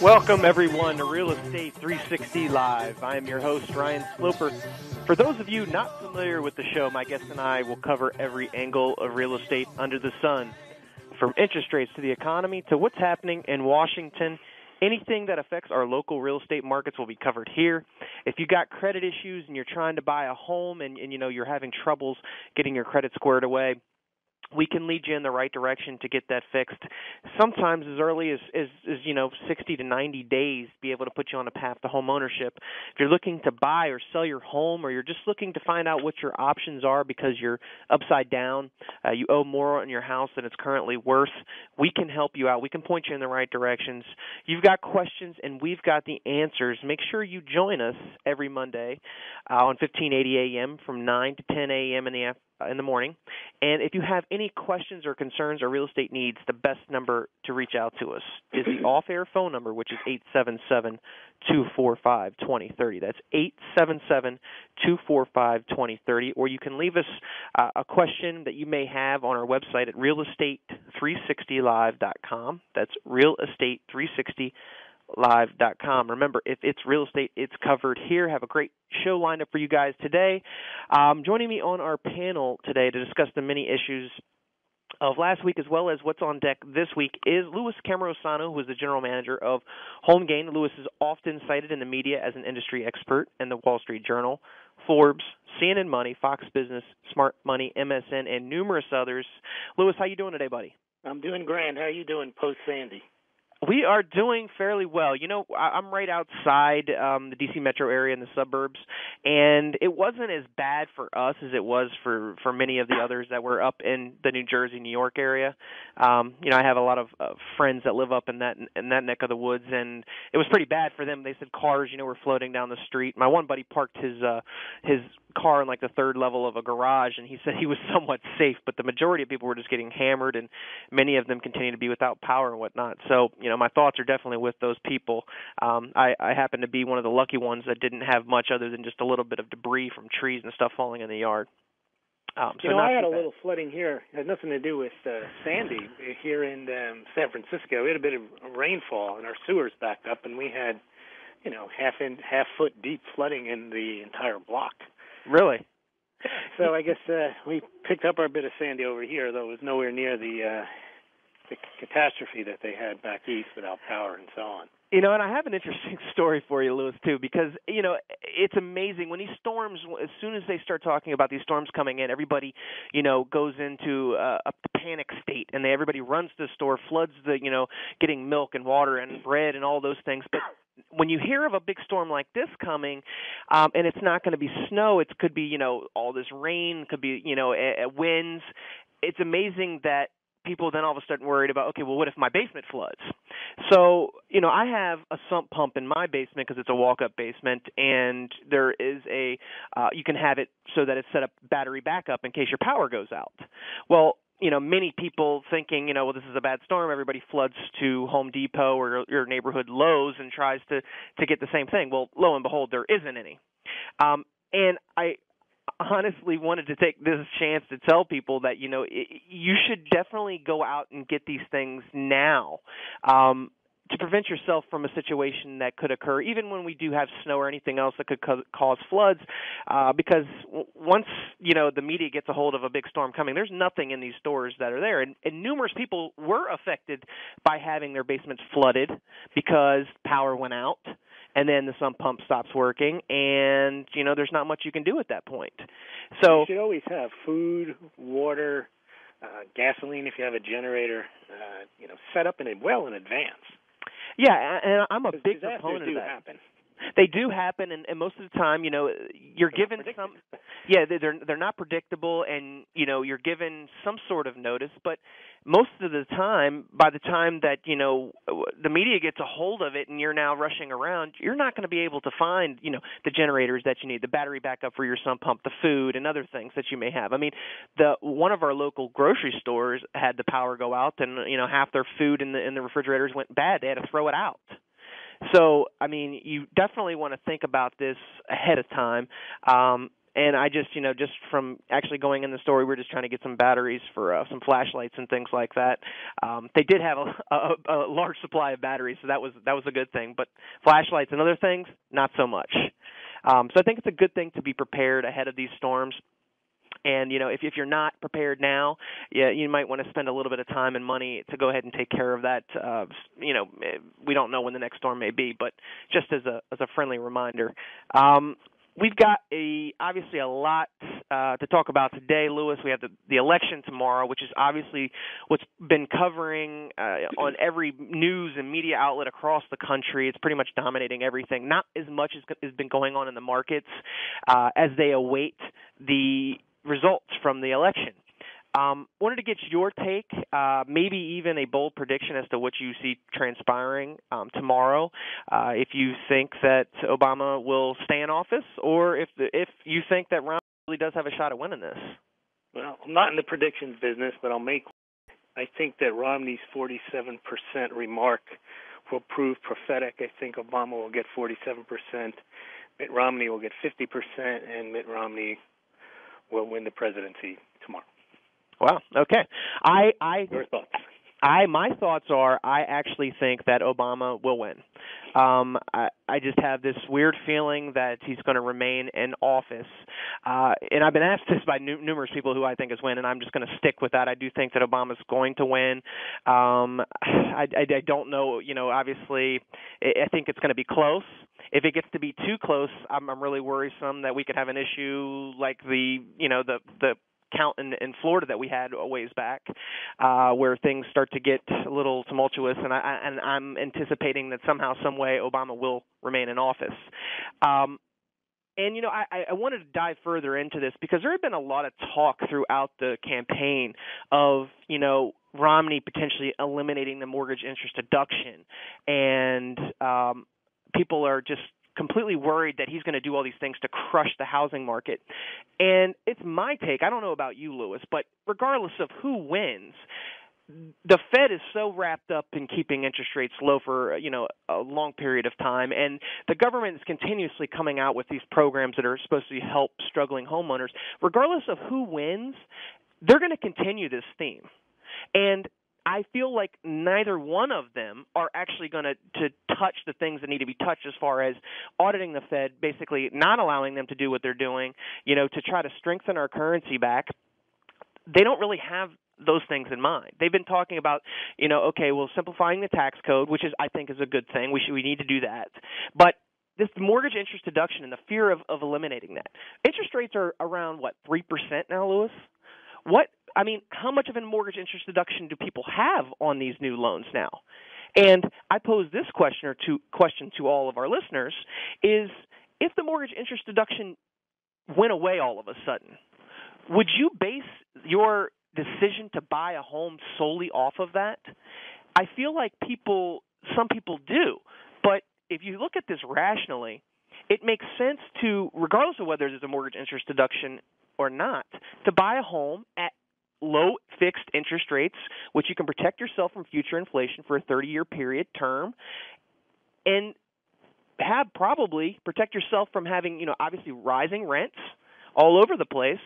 Welcome, everyone, to Real Estate 360 Live. I am your host, Ryan Sloper. For those of you not familiar with the show, my guest and I will cover every angle of real estate under the sun, from interest rates to the economy to what's happening in Washington. Anything that affects our local real estate markets will be covered here. If you got credit issues and you're trying to buy a home and you're having troubles getting your credit squared away, we can lead you in the right direction to get that fixed. Sometimes as early as 60 to 90 days, be able to put you on a path to home ownership. If you're looking to buy or sell your home, or you're just looking to find out what your options are because you're upside down, you owe more on your house than it's currently worth, we can help you out. We can point you in the right directions. You've got questions, and we've got the answers. Make sure you join us every Monday on 1580 a.m. from 9 to 10 a.m. in the morning. And if you have any questions or concerns or real estate needs, the best number to reach out to us is the off-air phone number, which is 877-245-2030. That's 877-245-2030. Or you can leave us a question that you may have on our website at realestate360live.com. That's realestate360live.com. Live.com. Remember, if it's real estate, it's covered here. Have a great show lined up for you guys today. Joining me on our panel today to discuss the many issues of last week as well as what's on deck this week is Louis Cammarosano, who is the general manager of HomeGain. Louis is often cited in the media as an industry expert in the Wall Street Journal, Forbes, CNN Money, Fox Business, Smart Money, MSN, and numerous others. Louis, how you doing today, buddy? I'm doing grand. How are you doing post-Sandy? We are doing fairly well. You know, I'm right outside the D.C. metro area in the suburbs, and it wasn't as bad for us as it was for many of the others that were up in the New Jersey, New York area. I have a lot of friends that live up in that neck of the woods, and it was pretty bad for them. They said cars, were floating down the street. My one buddy parked his car in like the third level of a garage, and he said he was somewhat safe, but the majority of people were just getting hammered, and many of them continue to be without power and whatnot. So, my thoughts are definitely with those people. I happen to be one of the lucky ones that didn't have much other than just a little bit of debris from trees and stuff falling in the yard. I had a little flooding here. It had nothing to do with Sandy. Here in San Francisco, we had a bit of rainfall, and our sewers backed up, and we had, half foot deep flooding in the entire block. Really? So I guess we picked up our bit of Sandy over here, though it was nowhere near the catastrophe that they had back east without power and so on. And I have an interesting story for you, Louis, too, because, it's amazing. When these storms, as soon as they start talking about these storms coming in, everybody, goes into a panic state, and everybody runs to the store, floods getting milk and water and bread and all those things. But when you hear of a big storm like this coming, and it's not going to be snow, it could be, all this rain, could be, winds, it's amazing that people then all of a sudden worried about, okay, well, what if my basement floods? So, I have a sump pump in my basement because it's a walk-up basement, and there is you can have it so that it's set up battery backup in case your power goes out. Well, many people thinking, well, this is a bad storm, everybody floods to Home Depot or your neighborhood Lowe's and tries to get the same thing. Well, lo and behold, there isn't any. And I honestly wanted to take this chance to tell people that, you should definitely go out and get these things now to prevent yourself from a situation that could occur, even when we do have snow or anything else that could cause floods, because once, the media gets a hold of a big storm coming, there's nothing in these stores that are there. And numerous people were affected by having their basements flooded because power went out. And then the sump pump stops working, and, there's not much you can do at that point. So you should always have food, water, gasoline if you have a generator, set up in advance. Yeah, and I'm a big proponent of that. Happen. They do happen, and most of the time, you're given some. Yeah, they're not predictable, and you're given some sort of notice. But most of the time, by the time that the media gets a hold of it, and you're now rushing around, you're not going to be able to find the generators that you need, the battery backup for your sump pump, the food, and other things that you may have. I mean, one of our local grocery stores had the power go out, and half their food in the refrigerators went bad. They had to throw it out. So, I mean, you definitely want to think about this ahead of time. And I just, just from actually going in the store, we were just trying to get some batteries for some flashlights and things like that. They did have a large supply of batteries, so that was a good thing. But flashlights and other things, not so much. So I think it's a good thing to be prepared ahead of these storms. And, if you're not prepared now, you might want to spend a little bit of time and money to go ahead and take care of that. We don't know when the next storm may be, but just as a friendly reminder. We've got obviously a lot to talk about today, Lewis. We have the election tomorrow, which is obviously what's been covering on every news and media outlet across the country. It's pretty much dominating everything. Not as much as has been going on in the markets as they await the results from the election. Wanted to get your take, maybe even a bold prediction as to what you see transpiring tomorrow. If you think that Obama will stay in office, or if you think that Romney really does have a shot at winning this. Well, I'm not in the predictions business, but I think that Romney's 47% remark will prove prophetic. I think Obama will get 47%, Mitt Romney will get 50%, and Mitt Romney will win the presidency tomorrow. Wow. Okay. Your thoughts? My thoughts are I actually think that Obama will win. I just have this weird feeling that he's going to remain in office. And I've been asked this by numerous people who I think is win, and I'm just going to stick with that. I do think that Obama's going to win. I don't know, obviously, I think it's going to be close. If it gets to be too close, I'm really worrisome that we could have an issue like the count in Florida that we had a ways back, where things start to get a little tumultuous, and I'm anticipating that somehow, some way, Obama will remain in office. And I wanted to dive further into this because there had been a lot of talk throughout the campaign of Romney potentially eliminating the mortgage interest deduction, and people are just completely worried that he's going to do all these things to crush the housing market. And it's my take, I don't know about you, Lewis, but regardless of who wins, the Fed is so wrapped up in keeping interest rates low for, a long period of time, and the government is continuously coming out with these programs that are supposed to help struggling homeowners. Regardless of who wins, they're going to continue this theme. And I feel like neither one of them are actually going to touch the things that need to be touched as far as auditing the Fed, basically not allowing them to do what they're doing, to try to strengthen our currency back. They don't really have those things in mind. They've been talking about, simplifying the tax code, which I think is a good thing. We need to do that. But this mortgage interest deduction and the fear of eliminating that. Interest rates are around, 3% now, Lewis? How much of a mortgage interest deduction do people have on these new loans now? And I pose this question to all of our listeners is, if the mortgage interest deduction went away all of a sudden, would you base your decision to buy a home solely off of that? I feel like some people do, but if you look at this rationally, it makes sense to, regardless of whether there's a mortgage interest deduction or not, to buy a home at low fixed interest rates, which you can protect yourself from future inflation for a 30-year period term, and probably protect yourself from having, obviously rising rents all over the place.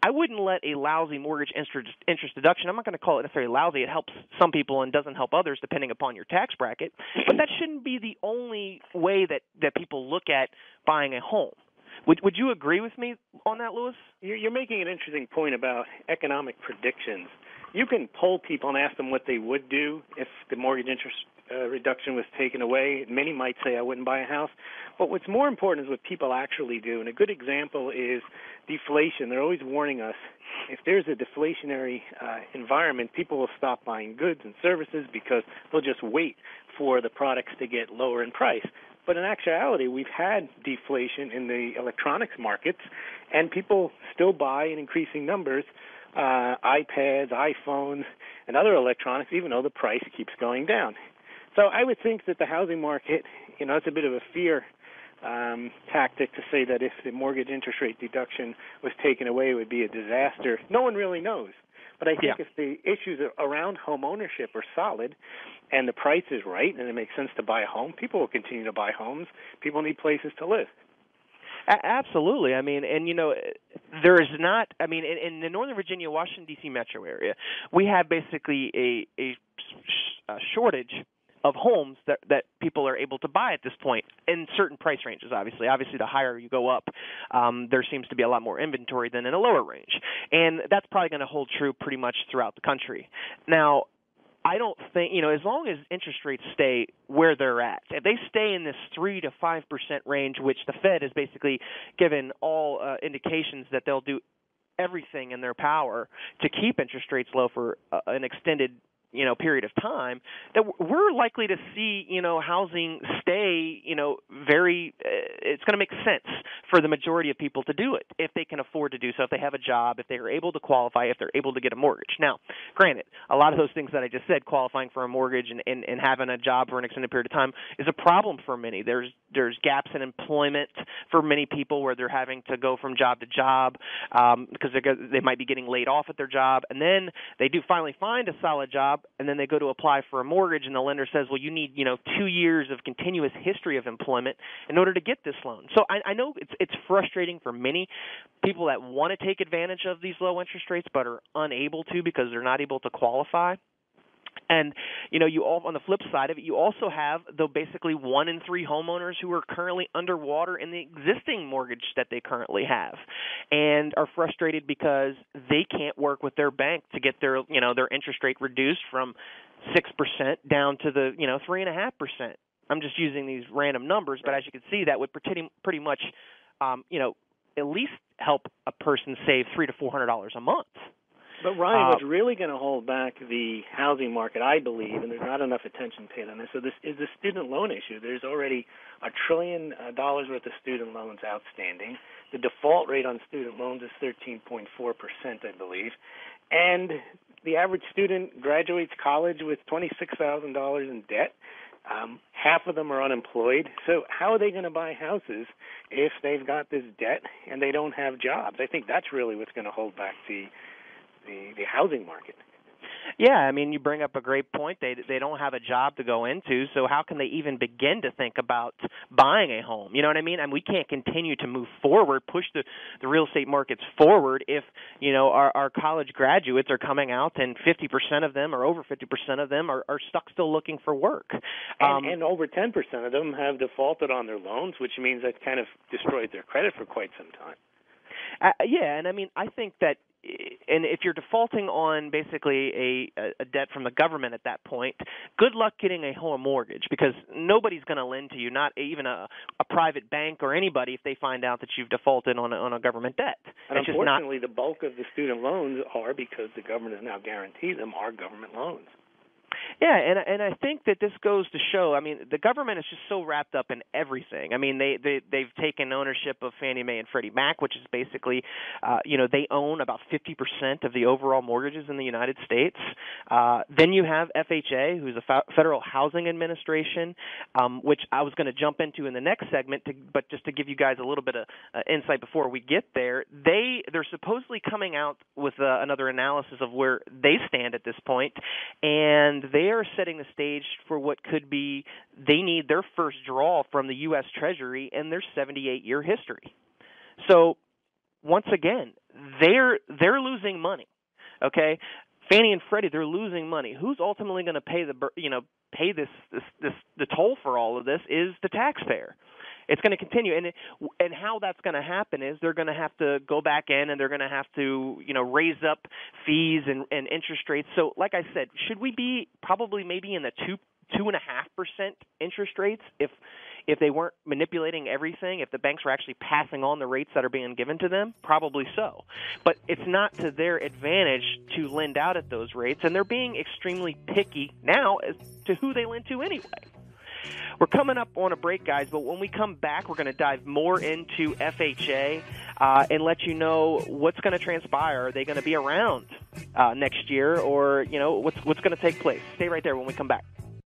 I wouldn't let a lousy mortgage interest deduction, I'm not going to call it necessarily lousy, it helps some people and doesn't help others depending upon your tax bracket, but that shouldn't be the only way that people look at buying a home. Would you agree with me on that, Lewis? You're making an interesting point about economic predictions. You can poll people and ask them what they would do if the mortgage interest reduction was taken away. Many might say, I wouldn't buy a house. But what's more important is what people actually do. And a good example is deflation. They're always warning us, if there's a deflationary environment, people will stop buying goods and services because they'll just wait for the products to get lower in price. But in actuality, we've had deflation in the electronics markets, and people still buy in increasing numbers iPads, iPhones, and other electronics, even though the price keeps going down. So I would think that the housing market, it's a bit of a fear tactic to say that if the mortgage interest rate deduction was taken away, it would be a disaster. No one really knows. But I think if the issues around home ownership are solid and the price is right and it makes sense to buy a home, people will continue to buy homes. People need places to live. Absolutely. I mean, and there is not. I mean, in the Northern Virginia, Washington D.C. metro area, we have basically a shortage of homes that people are able to buy at this point in certain price ranges. Obviously, the higher you go up, there seems to be a lot more inventory than in a lower range, and that's probably going to hold true pretty much throughout the country. Now, I don't think, as long as interest rates stay where they're at, if they stay in this 3 to 5% range, which the Fed has basically given all indications that they'll do everything in their power to keep interest rates low for an extended period of time, that we're likely to see, housing stay, very, it's going to make sense for the majority of people to do it if they can afford to do so, if they have a job, if they are able to qualify, if they're able to get a mortgage. Now, granted, a lot of those things that I just said, qualifying for a mortgage and having a job for an extended period of time, is a problem for many. There's gaps in employment for many people where they're having to go from job to job because they might be getting laid off at their job, and then they do finally find a solid job, and then they go to apply for a mortgage, and the lender says, well, you need 2 years of continuous history of employment in order to get this loan. So I know it's frustrating for many people that want to take advantage of these low interest rates but are unable to because they're not able to qualify. And, you all, on the flip side of it, you also have basically 1 in 3 homeowners who are currently underwater in the existing mortgage that they currently have and are frustrated because they can't work with their bank to get their interest rate reduced from 6% down to the, 3.5%. I'm just using these random numbers, but as you can see, that would pretty much, at least help a person save $300 to $400 a month. But, Ryan, what's really going to hold back the housing market, I believe, and there's not enough attention paid on this, so this is the student loan issue. There's already $1 trillion worth of student loans outstanding. The default rate on student loans is 13.4%, I believe. And the average student graduates college with $26,000 in debt. Half of them are unemployed. So how are they going to buy houses if they've got this debt and they don't have jobs? I think that's really what's going to hold back the housing market. Yeah, I mean, you bring up a great point. They don't have a job to go into, so how can they even begin to think about buying a home? You know what I mean? And we can't continue to move forward, push the real estate markets forward if, our college graduates are coming out and 50% of them or over 50% of them are stuck still looking for work. And over 10% of them have defaulted on their loans, which means that kind of destroyed their credit for quite some time. Yeah, and I mean, I think that and if you're defaulting on basically a debt from the government at that point, good luck getting a home mortgage because nobody's going to lend to you, not even a private bank or anybody, if they find out that you've defaulted on a government debt. And unfortunately, the bulk of the student loans are, because the government has now guaranteed them, are government loans. Yeah, and I think that this goes to show, I mean, the government is just so wrapped up in everything. I mean, they've taken ownership of Fannie Mae and Freddie Mac, which is basically, they own about 50% of the overall mortgages in the United States. Then you have FHA, who's the Federal Housing Administration, which I was going to jump into in the next segment, but just to give you guys a little bit of insight before we get there, they're supposedly coming out with another analysis of where they stand at this point, and they are setting the stage for what could be, they need their first draw from the U.S. Treasury in their 78-year history. So, once again, they're losing money, okay? Fannie and Freddie, they're losing money. Who's ultimately going to pay the toll for all of this is the taxpayer. It's going to continue, and how that's going to happen is they're going to have to go back in and they're going to have to raise up fees and interest rates. So, like I said, should we be probably maybe in the 2.5% interest rates if they weren't manipulating everything? If the banks were actually passing on the rates that are being given to them, probably so. But it's not to their advantage to lend out at those rates, and they're being extremely picky now as to who they lend to anyway. We're coming up on a break, guys, but when we come back, we're going to dive more into FHA and let you know what's going to transpire. Are they going to be around next year, or what's going to take place? Stay right there when we come back.